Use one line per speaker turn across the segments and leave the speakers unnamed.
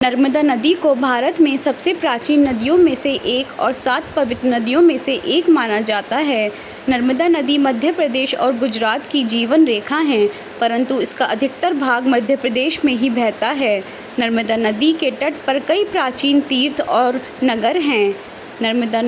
नर्मदा नदी को भारत में सबसे प्राचीन नदियों में से एक और 7 पवित्र नदियों में से एक माना जाता है। नर्मदा नदी मध्य प्रदेश और गुजरात की जीवन रेखा है, परंतु इसका अधिकतर भाग मध्य प्रदेश में ही बहता है। नर्मदा नदी के तट पर कई प्राचीन तीर्थ और नगर हैं। नर्मदा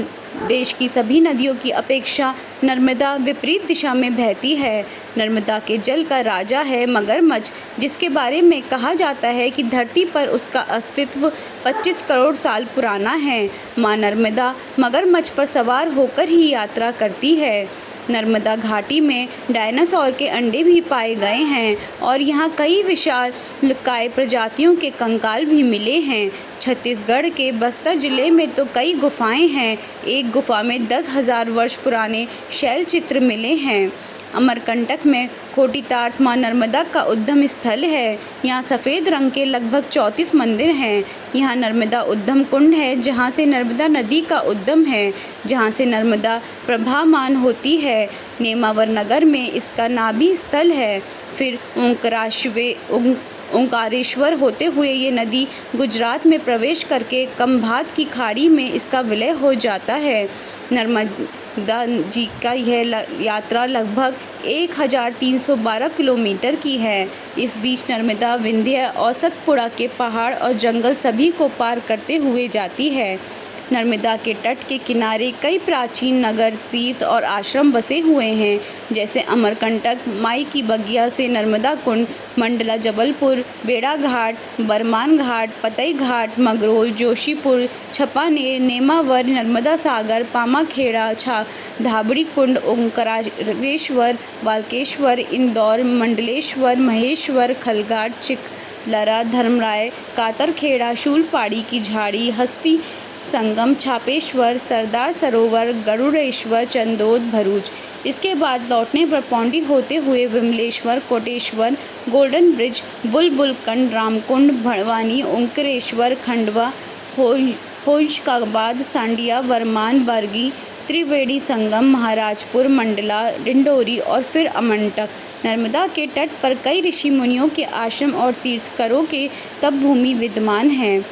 देश की सभी नदियों की अपेक्षा नर्मदा विपरीत दिशा में बहती है। नर्मदा के जल का राजा है मगरमच्छ, जिसके बारे में कहा जाता है कि धरती पर उसका अस्तित्व 25 करोड़ साल पुराना है। माँ नर्मदा मगरमच्छ पर सवार होकर ही यात्रा करती है। नर्मदा घाटी में डायनासोर के अंडे भी पाए गए हैं और यहाँ कई विशालकाय प्रजातियों के कंकाल भी मिले हैं। छत्तीसगढ़ के बस्तर जिले में तो कई गुफाएं हैं। एक गुफा में 10,000 वर्ष पुराने शैल चित्र मिले हैं। अमरकंटक में खोटीतार्थ माँ नर्मदा का उद्गम स्थल है। यहाँ सफ़ेद रंग के लगभग 34 मंदिर हैं। यहाँ नर्मदा उद्गम कुंड है, जहाँ से नर्मदा नदी का उद्गम है, जहाँ से नर्मदा प्रवाहमान होती है। नेमावर नगर में इसका नाभि स्थल है। फिर ओंकारेश्वर होते हुए ये नदी गुजरात में प्रवेश करके खंभात की खाड़ी में इसका विलय हो जाता है। नर्मदा जी का यह यात्रा लगभग 1312 किलोमीटर की है। इस बीच नर्मदा विंध्य और सतपुड़ा के पहाड़ और जंगल सभी को पार करते हुए जाती है। नर्मदा के तट के किनारे कई प्राचीन नगर, तीर्थ और आश्रम बसे हुए हैं, जैसे अमरकंटक, माई की बगिया से नर्मदा कुंड, मंडला जबलपुर, बेड़ा घाट, बरमान घाट, पतई घाट, मगरोल, जोशीपुर, छपानेर, नेमावर, नर्मदा सागर, पामाखेड़ा, धाबड़ी कुंड, ओंकारेश्वर, वाल्केश्वर, इंदौर, मंडलेश्वर, महेश्वर, खलघाट, चिखलरा, धर्मराय, कातरखेड़ा, शूलपाड़ी की झाड़ी, हस्ती संगम, छापेश्वर, सरदार सरोवर, गरुड़ेश्वर, चंदोद, भरूच। इसके बाद लौटने पर पौंडी होते हुए विमलेश्वर, कोटेश्वर, गोल्डन ब्रिज, बुलबुलकंड, रामकुंड, भड़वानी, ओंकारेश्वर, खंडवा, होशंगाबाद, सांडिया, वरमान, बरगी, त्रिवेणी संगम, महाराजपुर, मंडला, डिंडोरी और फिर अमरकंटक। नर्मदा के तट पर कई ऋषि मुनियों के आश्रम और तीर्थंकरों के तपभूमि विद्यमान हैं।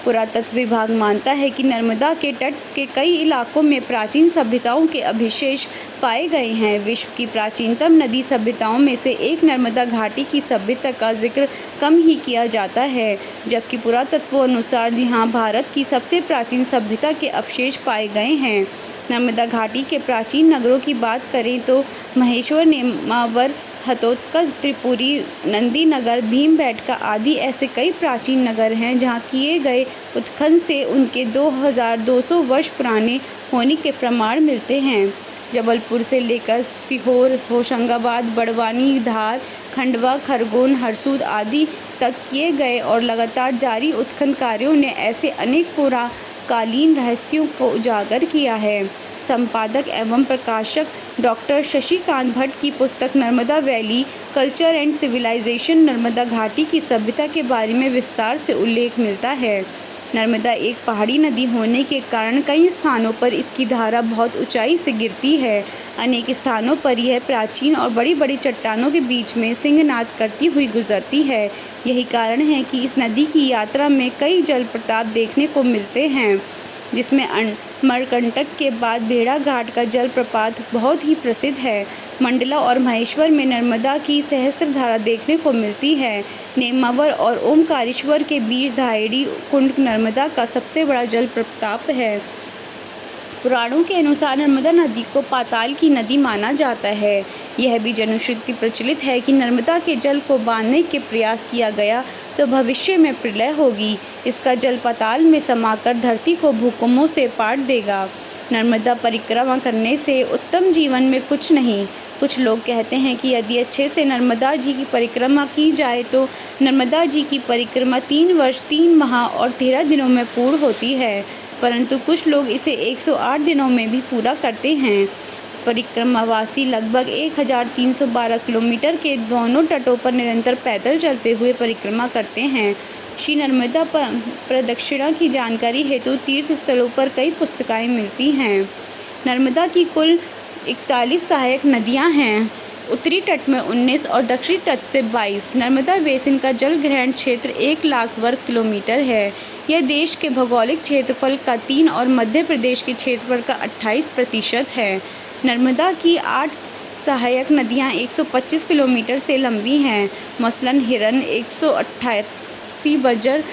पुरातत्व विभाग मानता है कि नर्मदा के तट के कई इलाकों में प्राचीन सभ्यताओं के अवशेष पाए गए हैं। विश्व की प्राचीनतम नदी सभ्यताओं में से एक नर्मदा घाटी की सभ्यता का जिक्र कम ही किया जाता है, जबकि पुरातत्व अनुसार यहाँ भारत की सबसे प्राचीन सभ्यता के अवशेष पाए गए हैं। नर्मदा घाटी के प्राचीन नगरों की बात करें तो महेश्वर, नेमावर, हथोत्कच, त्रिपुरी, नंदी नगर, भीमबेटका आदि ऐसे कई प्राचीन नगर हैं जहां किए गए उत्खनन से उनके 2200 वर्ष पुराने होने के प्रमाण मिलते हैं। जबलपुर से लेकर सीहोर, होशंगाबाद, बड़वानी, धार, खंडवा, खरगोन, हरसूद आदि तक किए गए और लगातार जारी उत्खनन कार्यों ने ऐसे अनेक पुराकालीन रहस्यों को उजागर किया है। संपादक एवं प्रकाशक डॉक्टर शशिकांत भट्ट की पुस्तक Narmada valley culture and civilisation Narmada घाटी की सभ्यता के बारे में विस्तार से उल्लेख मिलता है। नर्मदा एक पहाड़ी नदी होने के कारण कई स्थानों पर इसकी धारा बहुत ऊंचाई से गिरती है। अनेक स्थानों पर यह प्राचीन और बड़ी बड़ी चट्टानों के बीच में सिंहनाद करती हुई गुजरती है। यही कारण है कि इस नदी की यात्रा में कई जलप्रपात देखने को मिलते हैं, जिसमें अमरकंटक के बाद भेड़ा घाट का जलप्रपात बहुत ही प्रसिद्ध है। मंडला और महेश्वर में नर्मदा की सहस्त्रधारा देखने को मिलती है। नेमावर और ओंकारेश्वर के बीच धायड़ी कुंड नर्मदा का सबसे बड़ा जलप्रपात है। पुराणों के अनुसार नर्मदा नदी को पाताल की नदी माना जाता है। यह भी जनश्रुति प्रचलित है कि नर्मदा के जल को बांधने के प्रयास किया गया तो भविष्य में प्रलय होगी। इसका जल पाताल में समाकर धरती को भूकंपों से पाट देगा। नर्मदा परिक्रमा करने से उत्तम जीवन में कुछ नहीं। कुछ लोग कहते हैं कि यदि अच्छे से नर्मदा जी की परिक्रमा की जाए तो नर्मदा जी की परिक्रमा 3 वर्ष, 3 माह और 13 दिनों में पूर्ण होती है, परंतु कुछ लोग इसे 108 दिनों में भी पूरा करते हैं। परिक्रमावासी लगभग 1312 किलोमीटर के दोनों तटों पर निरंतर पैदल चलते हुए परिक्रमा करते हैं। श्री नर्मदा प्रदक्षिणा की जानकारी हेतु तीर्थ स्थलों पर कई पुस्तिकाएँ मिलती हैं। नर्मदा की कुल 41 सहायक नदियाँ हैं। उत्तरी तट में 19 और दक्षिणी तट से 22। नर्मदा बेसिन का जल ग्रहण क्षेत्र 1 लाख वर्ग किलोमीटर है। यह देश के भौगोलिक क्षेत्रफल का 3 और मध्य प्रदेश के क्षेत्रफल का 28% है। नर्मदा की 8 सहायक नदियाँ 125 किलोमीटर से लंबी हैं, मसलन हिरन 188, बजर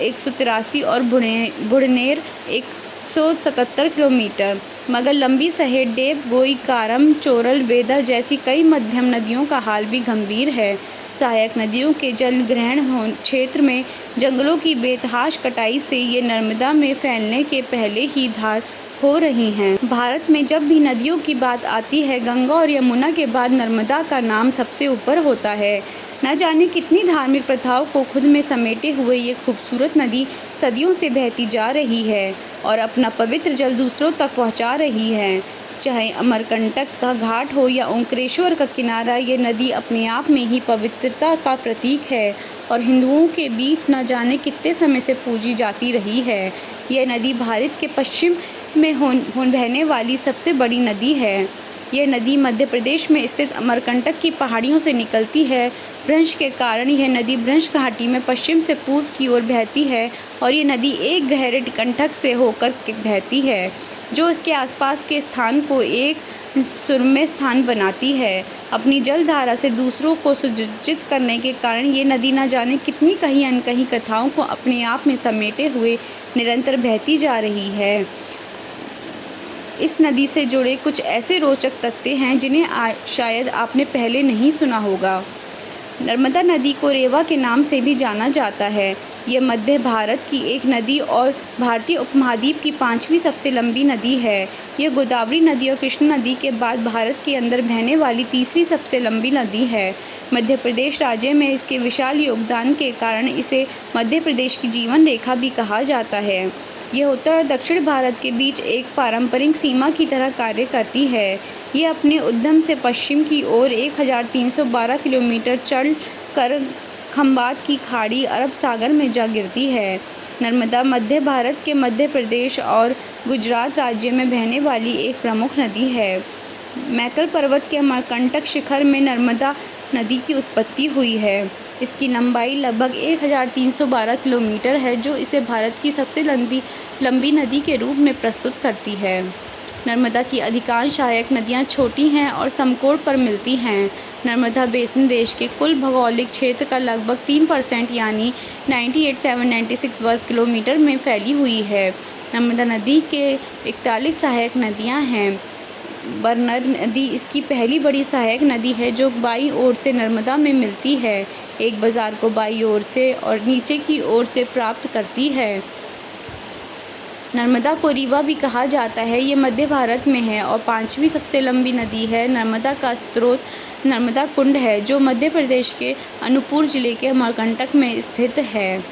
183 और बुढ़नेर 177 किलोमीटर। मगर लंबी सहेडेव, गोई, कारम, चोरल, बेदा जैसी कई मध्यम नदियों का हाल भी गंभीर है। सहायक नदियों के जल ग्रहण क्षेत्र में जंगलों की बेतहाश कटाई से ये नर्मदा में फैलने के पहले ही धार हो रही हैं। भारत में जब भी नदियों की बात आती है, गंगा और यमुना के बाद नर्मदा का नाम सबसे ऊपर होता है। न जाने कितनी धार्मिक प्रथाओं को खुद में समेटे हुए ये खूबसूरत नदी सदियों से बहती जा रही है और अपना पवित्र जल दूसरों तक पहुंचा रही है। चाहे अमरकंटक का घाट हो या ओंकारेश्वर का किनारा, ये नदी अपने आप में ही पवित्रता का प्रतीक है और हिंदुओं के बीच न जाने कितने समय से पूजी जाती रही है। यह नदी भारत के पश्चिम में बहने वाली सबसे बड़ी नदी है। यह नदी मध्य प्रदेश में स्थित अमरकंटक की पहाड़ियों से निकलती है। भ्रंश के कारण यह नदी भ्रंश घाटी में पश्चिम से पूर्व की ओर बहती है और ये नदी एक गहरे कंटक से होकर बहती है, जो इसके आसपास के स्थान को एक सुरम्य स्थान बनाती है। अपनी जलधारा से दूसरों को सुसज्जित करने के कारण ये नदी न जाने कितनी कहीं अनकहीं कथाओं को अपने आप में समेटे हुए निरंतर बहती जा रही है। इस नदी से जुड़े कुछ ऐसे रोचक तथ्य हैं जिन्हें शायद आपने पहले नहीं सुना होगा। नर्मदा नदी को रेवा के नाम से भी जाना जाता है। यह मध्य भारत की एक नदी और भारतीय उपमहाद्वीप की 5वीं सबसे लंबी नदी है। यह गोदावरी नदी और कृष्णा नदी के बाद भारत के अंदर बहने वाली तीसरी सबसे लंबी नदी है। मध्य प्रदेश राज्य में इसके विशाल योगदान के कारण इसे मध्य प्रदेश की जीवन रेखा भी कहा जाता है। यह उत्तर और दक्षिण भारत के बीच एक पारंपरिक सीमा की तरह कार्य करती है। यह अपने उद्गम से पश्चिम की ओर 1312 किलोमीटर चल कर खंबात की खाड़ी अरब सागर में जा गिरती है। नर्मदा मध्य भारत के मध्य प्रदेश और गुजरात राज्य में बहने वाली एक प्रमुख नदी है। मैकल पर्वत के अमरकंटक शिखर में नर्मदा नदी की उत्पत्ति हुई है। इसकी लंबाई लगभग 1312 किलोमीटर है, जो इसे भारत की सबसे लंबी नदी के रूप में प्रस्तुत करती है। नर्मदा की अधिकांश सहायक नदियाँ छोटी हैं और समकोण पर मिलती हैं। नर्मदा बेसिन देश के कुल भौगोलिक क्षेत्र का लगभग 3% यानी 98,796 वर्ग किलोमीटर में फैली हुई है। नर्मदा नदी के 41 सहायक नदियाँ हैं। बरनर नदी इसकी पहली बड़ी सहायक नदी है, जो बाईं ओर से नर्मदा में मिलती है, एक बाजार को बाईं ओर से और नीचे की ओर से प्राप्त करती है। नर्मदा को रीवा भी कहा जाता है। ये मध्य भारत में है और 5वीं सबसे लंबी नदी है। नर्मदा का स्रोत नर्मदा कुंड है, जो मध्य प्रदेश के अनूपपुर जिले के अमरकंटक में स्थित है।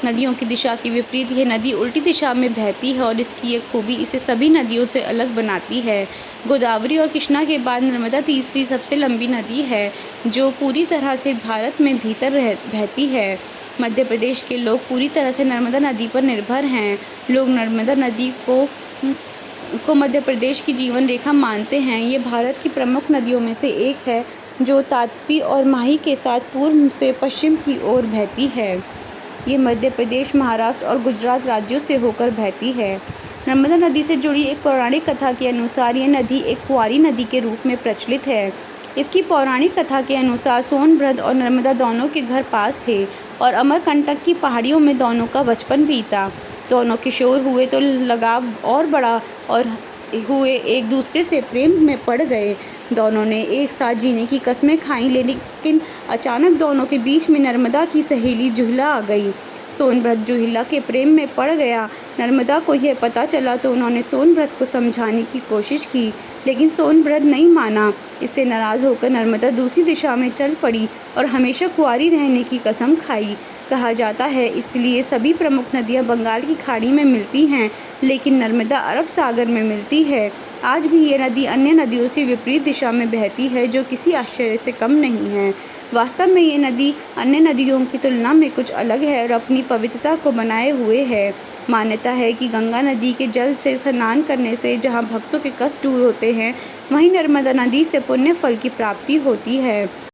नदियों की दिशा के विपरीत यह नदी उल्टी दिशा में बहती है और इसकी एक खूबी इसे सभी नदियों से अलग बनाती है। गोदावरी और कृष्णा के बाद नर्मदा तीसरी सबसे लंबी नदी है, जो पूरी तरह से भारत में भीतर बहती है। मध्य प्रदेश के लोग पूरी तरह से नर्मदा नदी पर निर्भर हैं। लोग नर्मदा नदी को मध्य प्रदेश की जीवन रेखा मानते हैं। ये भारत की प्रमुख नदियों में से एक है, जो ताप्ती और माही के साथ पूर्व से पश्चिम की ओर बहती है। ये मध्य प्रदेश, महाराष्ट्र और गुजरात राज्यों से होकर बहती है। नर्मदा नदी से जुड़ी एक पौराणिक कथा के अनुसार यह नदी एक कुंवारी नदी के रूप में प्रचलित है। इसकी पौराणिक कथा के अनुसार सोनभद्र और नर्मदा दोनों के घर पास थे और अमरकंटक की पहाड़ियों में दोनों का बचपन बीता। दोनों किशोर हुए तो लगाव और बढ़ा और हुए एक दूसरे से प्रेम में पड़ गए। दोनों ने एक साथ जीने की कस्में खाईं, लेकिन अचानक दोनों के बीच में नर्मदा की सहेली जुहिला आ गई। सोनभद्र जुहिला के प्रेम में पड़ गया। नर्मदा को यह पता चला तो उन्होंने सोनभद्र को समझाने की कोशिश की, लेकिन सोनभद्र नहीं माना। इससे नाराज़ होकर नर्मदा दूसरी दिशा में चल पड़ी और हमेशा कुंवारी रहने की कसम खाई। कहा जाता है इसलिए सभी प्रमुख नदियां बंगाल की खाड़ी में मिलती हैं, लेकिन नर्मदा अरब सागर में मिलती है। आज भी ये नदी अन्य नदियों से विपरीत दिशा में बहती है, जो किसी आश्चर्य से कम नहीं है। वास्तव में ये नदी अन्य नदियों की तुलना में कुछ अलग है और अपनी पवित्रता को बनाए हुए है। मान्यता है कि गंगा नदी के जल से स्नान करने से जहाँ भक्तों के कष्ट दूर होते हैं, वहीं नर्मदा नदी से पुण्य फल की प्राप्ति होती है।